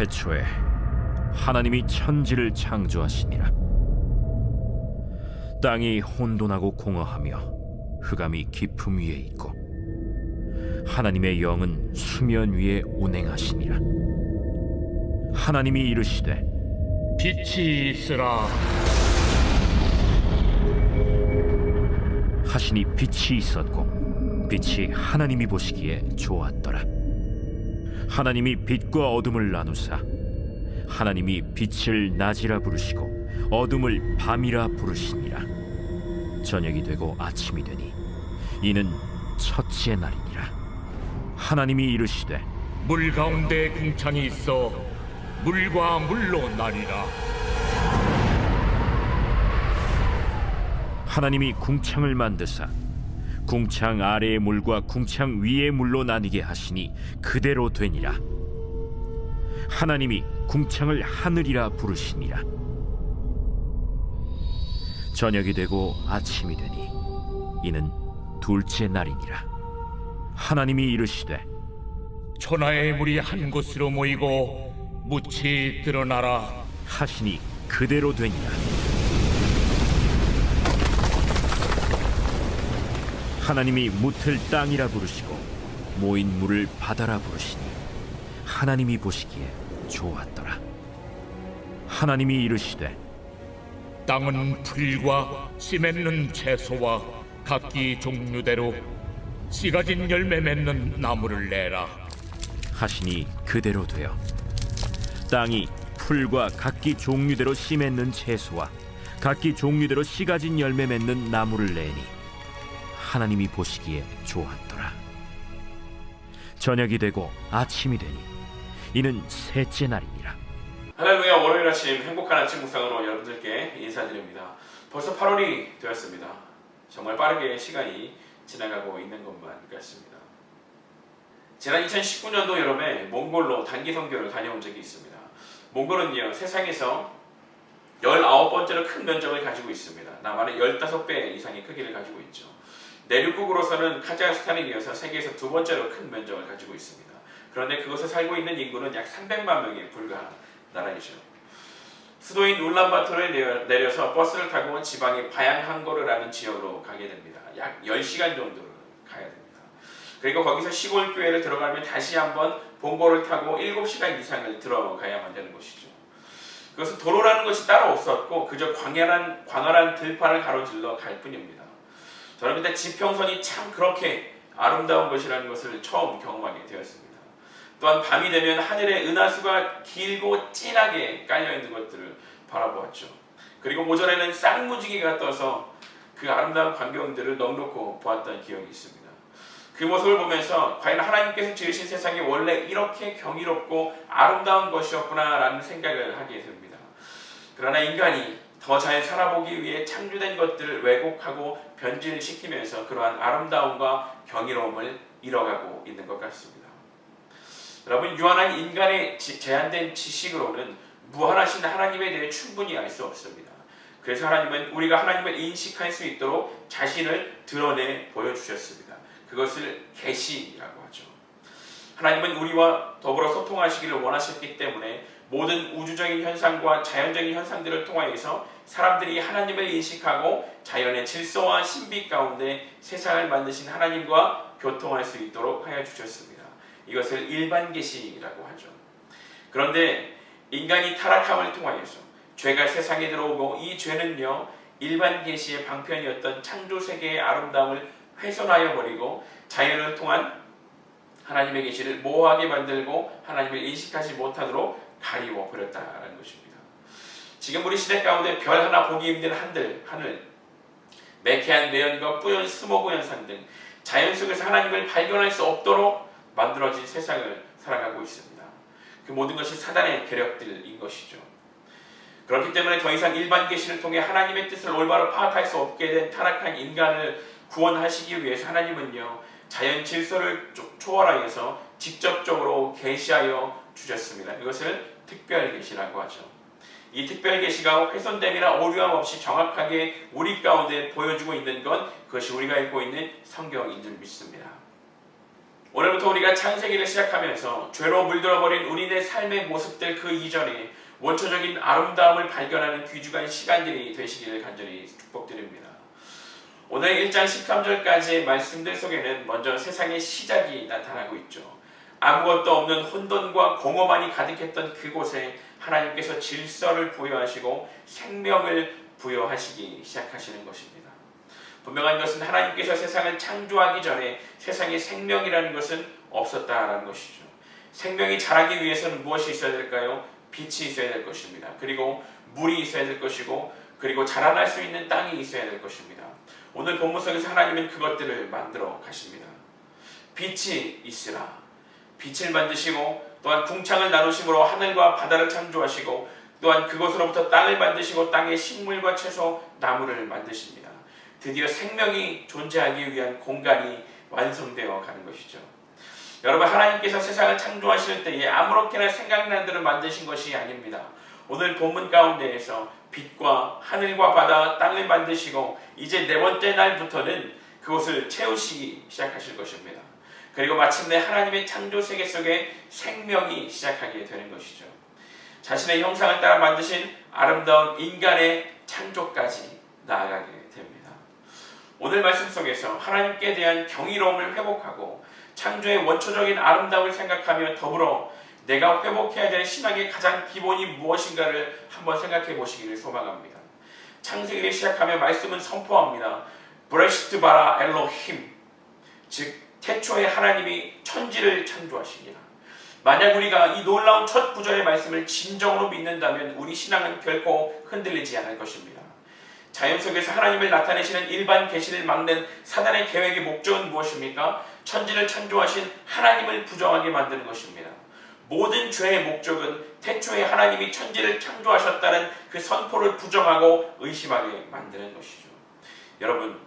태초에 하나님이 천지를 창조하시니라. 땅이 혼돈하고 공허하며 흑암이 깊음 위에 있고 하나님의 영은 수면 위에 운행하시니라. 하나님이 이르시되 빛이 있으라. 하시니 빛이 있었고 빛이 하나님이 보시기에 좋았더라. 하나님이 빛과 어둠을 나누사 하나님이 빛을 낮이라 부르시고 어둠을 밤이라 부르시니라. 저녁이 되고 아침이 되니 이는 첫째 날이니라. 하나님이 이르시되 물 가운데 궁창이 있어 물과 물로 나뉘라. 하나님이 궁창을 만드사 궁창 아래의 물과 궁창 위의 물로 나뉘게 하시니 그대로 되니라. 하나님이 궁창을 하늘이라 부르시니라. 저녁이 되고 아침이 되니 이는 둘째 날이니라. 하나님이 이르시되 천하의 물이 한 곳으로 모이고 묻이 드러나라. 하시니 그대로 되니라. 하나님이 묻을 땅이라 부르시고 모인 물을 바다라 부르시니 하나님이 보시기에 좋았더라. 하나님이 이르시되 땅은 풀과 씨 맺는 채소와 각기 종류대로 씨 가진 열매 맺는 나무를 내라. 하시니 그대로 되어 땅이 풀과 각기 종류대로 씨 맺는 채소와 각기 종류대로 씨 가진 열매 맺는 나무를 내니 하나님이 보시기에 좋았더라. 저녁이 되고 아침이 되니 이는 셋째 날이니라. 할렐루야. 월요일 아침 행복한 아침 묵상으로 여러분들께 인사드립니다. 벌써 8월이 되었습니다. 정말 빠르게 시간이 지나가고 있는 것만 같습니다. 지난 2019년도 여름에 몽골로 단기 선교를 다녀온 적이 있습니다. 몽골은요, 세상에서 19번째로 큰 면적을 가지고 있습니다. 남한의 15배 이상의 크기를 가지고 있죠. 내륙국으로서는 카자흐스탄에 이어서 세계에서 두 번째로 큰 면적을 가지고 있습니다. 그런데 그곳에 살고 있는 인구는 약 300만 명에 불과한 나라이죠. 수도인 울란바토르에 내려서 버스를 타고 지방의 바양항거르라는 지역으로 가게 됩니다. 약 10시간 정도를 가야 됩니다. 그리고 거기서 시골 교회를 들어가면 다시 한번 봉고를 타고 7시간 이상을 들어가야만 되는 것이죠. 그것은 도로라는 것이 따로 없었고 그저 광활한 들판을 가로질러 갈 뿐입니다. 저는 그때 지평선이 참 그렇게 아름다운 것이라는 것을 처음 경험하게 되었습니다. 또한 밤이 되면 하늘에 은하수가 길고 진하게 깔려있는 것들을 바라보았죠. 그리고 오전에는 쌍무지개가 떠서 그 아름다운 광경들을 넉넉히 보았던 기억이 있습니다. 그 모습을 보면서 과연 하나님께서 지으신 세상이 원래 이렇게 경이롭고 아름다운 것이었구나 라는 생각을 하게 됩니다. 그러나 인간이 더 잘 살아보기 위해 창조된 것들을 왜곡하고 변질시키면서 그러한 아름다움과 경이로움을 잃어가고 있는 것 같습니다. 여러분, 유한한 인간의 제한된 지식으로는 무한하신 하나님에 대해 충분히 알 수 없습니다. 그래서 하나님은 우리가 하나님을 인식할 수 있도록 자신을 드러내 보여주셨습니다. 그것을 계시라고 하죠. 하나님은 우리와 더불어 소통하시기를 원하셨기 때문에 모든 우주적인 현상과 자연적인 현상들을 통하여서 사람들이 하나님을 인식하고 자연의 질서와 신비 가운데 세상을 만드신 하나님과 교통할 수 있도록 하여 주셨습니다. 이것을 일반 계시라고 하죠. 그런데 인간이 타락함을 통하여서 죄가 세상에 들어오고 이 죄는요, 일반 계시의 방편이었던 창조 세계의 아름다움을 훼손하여 버리고 자연을 통한 하나님의 계시를 모호하게 만들고 하나님을 인식하지 못하도록 가리워 버렸다는 것입니다. 지금 우리 시대 가운데 별 하나 보기 힘든 하늘, 매캐한 매연과 뿌연 스모그 현상 등 자연 속에서 하나님을 발견할 수 없도록 만들어진 세상을 살아가고 있습니다. 그 모든 것이 사단의 계략들인 것이죠. 그렇기 때문에 더 이상 일반 계시를 통해 하나님의 뜻을 올바로 파악할 수 없게 된 타락한 인간을 구원하시기 위해서 하나님은요, 자연 질서를 초월하여서 직접적으로 계시하여 주셨습니다. 이것을 특별 계시라고 하죠. 이 특별 계시가 훼손됨이나 오류함 없이 정확하게 우리 가운데 보여주고 있는 건 그것이 우리가 읽고 있는 성경인 줄 믿습니다. 오늘부터 우리가 창세기를 시작하면서 죄로 물들어버린 우리네 삶의 모습들 그 이전에 원초적인 아름다움을 발견하는 귀중한 시간들이 되시기를 간절히 축복드립니다. 오늘 1장 13절까지의 말씀들 속에는 먼저 세상의 시작이 나타나고 있죠. 아무것도 없는 혼돈과 공허만이 가득했던 그곳에 하나님께서 질서를 부여하시고 생명을 부여하시기 시작하시는 것입니다. 분명한 것은 하나님께서 세상을 창조하기 전에 세상에 생명이라는 것은 없었다라는 것이죠. 생명이 자라기 위해서는 무엇이 있어야 될까요? 빛이 있어야 될 것입니다. 그리고 물이 있어야 될 것이고, 그리고 자라날 수 있는 땅이 있어야 될 것입니다. 오늘 본문 속에서 하나님은 그것들을 만들어 가십니다. 빛이 있으라. 빛을 만드시고, 또한 궁창을 나누심으로 하늘과 바다를 창조하시고, 또한 그것으로부터 땅을 만드시고 땅의 식물과 채소, 나무를 만드십니다. 드디어 생명이 존재하기 위한 공간이 완성되어 가는 것이죠. 여러분, 하나님께서 세상을 창조하실 때에 아무렇게나 생각나는 대로 만드신 것이 아닙니다. 오늘 본문 가운데에서 빛과 하늘과 바다, 땅을 만드시고 이제 네 번째 날부터는 그것을 채우시기 시작하실 것입니다. 그리고 마침내 하나님의 창조 세계 속에 생명이 시작하게 되는 것이죠. 자신의 형상을 따라 만드신 아름다운 인간의 창조까지 나아가게 됩니다. 오늘 말씀 속에서 하나님께 대한 경이로움을 회복하고 창조의 원초적인 아름다움을 생각하며 더불어 내가 회복해야 될 신앙의 가장 기본이 무엇인가를 한번 생각해 보시기를 소망합니다. 창세기를 시작하며 말씀은 선포합니다. 브레시트 바라 엘로힘, 즉 태초에 하나님이 천지를 창조하시니라. 만약 우리가 이 놀라운 첫 구절의 말씀을 진정으로 믿는다면 우리 신앙은 결코 흔들리지 않을 것입니다. 자연 속에서 하나님을 나타내시는 일반 계시를 막는 사단의 계획의 목적은 무엇입니까? 천지를 창조하신 하나님을 부정하게 만드는 것입니다. 모든 죄의 목적은 태초에 하나님이 천지를 창조하셨다는 그 선포를 부정하고 의심하게 만드는 것이죠. 여러분,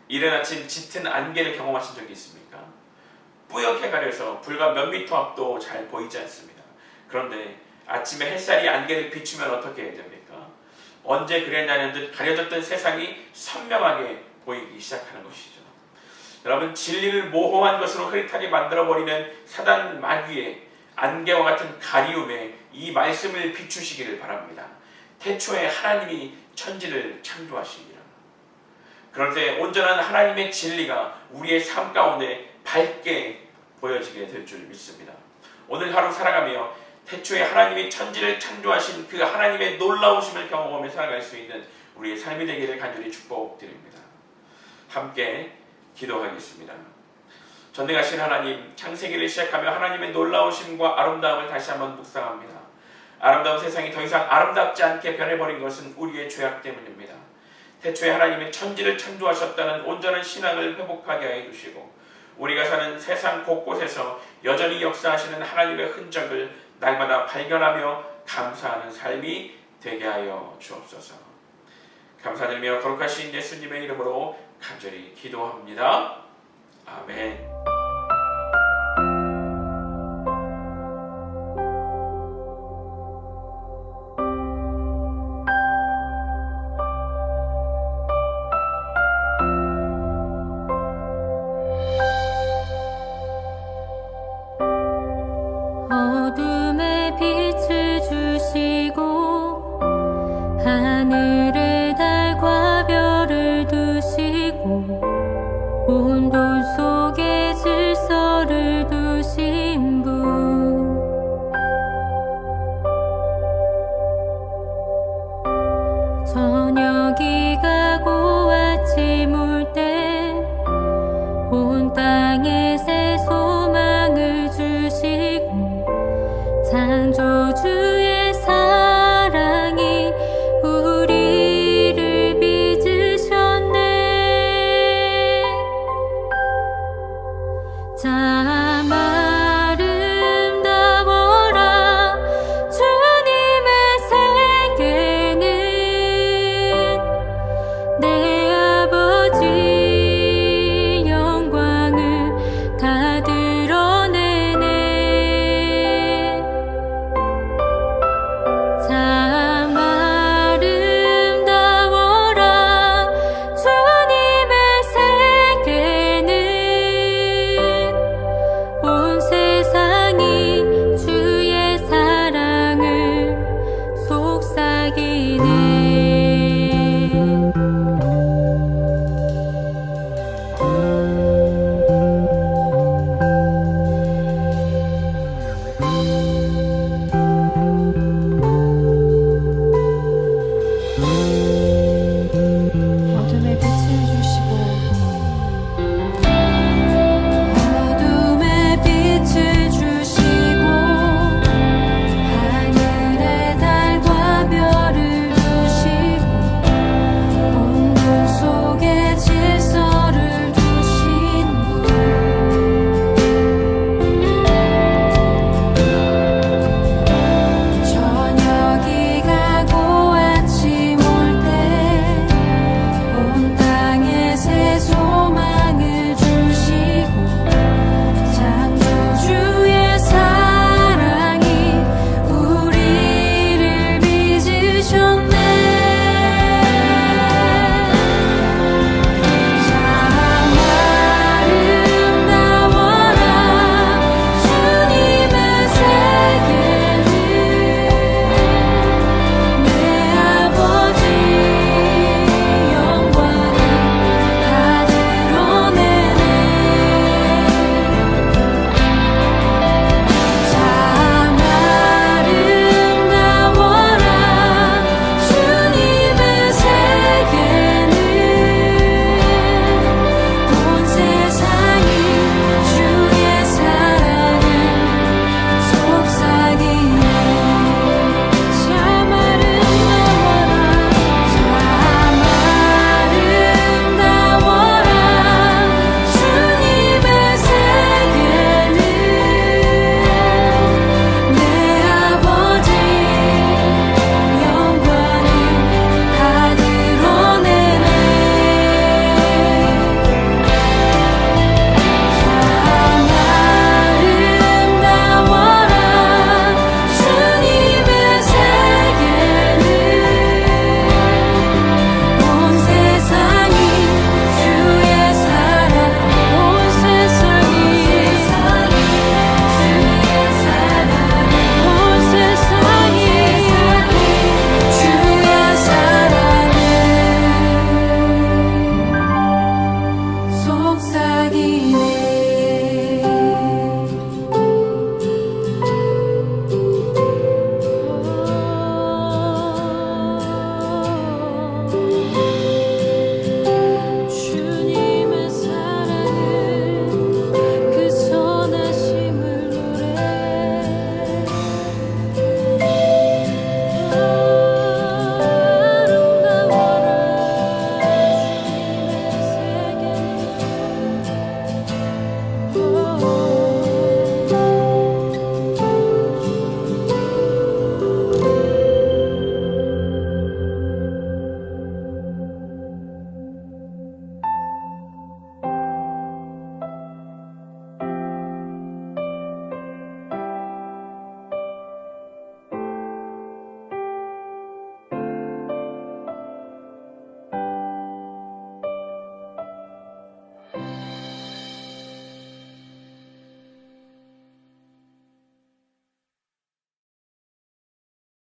이른 아침 짙은 안개를 경험하신 적이 있습니까? 뿌옇게 가려서 불과 몇 미터 앞도 잘 보이지 않습니다. 그런데 아침에 햇살이 안개를 비추면 어떻게 해야 됩니까? 언제 그랬냐는 듯 가려졌던 세상이 선명하게 보이기 시작하는 것이죠. 여러분, 진리를 모호한 것으로 흐릿하게 만들어버리는 사단 마귀의 안개와 같은 가리움에 이 말씀을 비추시기를 바랍니다. 태초에 하나님이 천지를 창조하시니라. 그럴 때 온전한 하나님의 진리가 우리의 삶 가운데 밝게 보여지게 될 줄 믿습니다. 오늘 하루 살아가며 태초에 하나님이 천지를 창조하신 그 하나님의 놀라우심을 경험하며 살아갈 수 있는 우리의 삶이 되기를 간절히 축복드립니다. 함께 기도하겠습니다. 전능하신 하나님, 창세기를 시작하며 하나님의 놀라우심과 아름다움을 다시 한번 묵상합니다. 아름다운 세상이 더 이상 아름답지 않게 변해버린 것은 우리의 죄악 때문입니다. 태초에 하나님이 천지를 창조하셨다는 온전한 신앙을 회복하게 하여 주시고 우리가 사는 세상 곳곳에서 여전히 역사하시는 하나님의 흔적을 날마다 발견하며 감사하는 삶이 되게 하여 주옵소서. 감사드리며 거룩하신 예수님의 이름으로 간절히 기도합니다. 아멘. 어둠에 빛을 주시고 하늘에 달과 별을 두시고 온도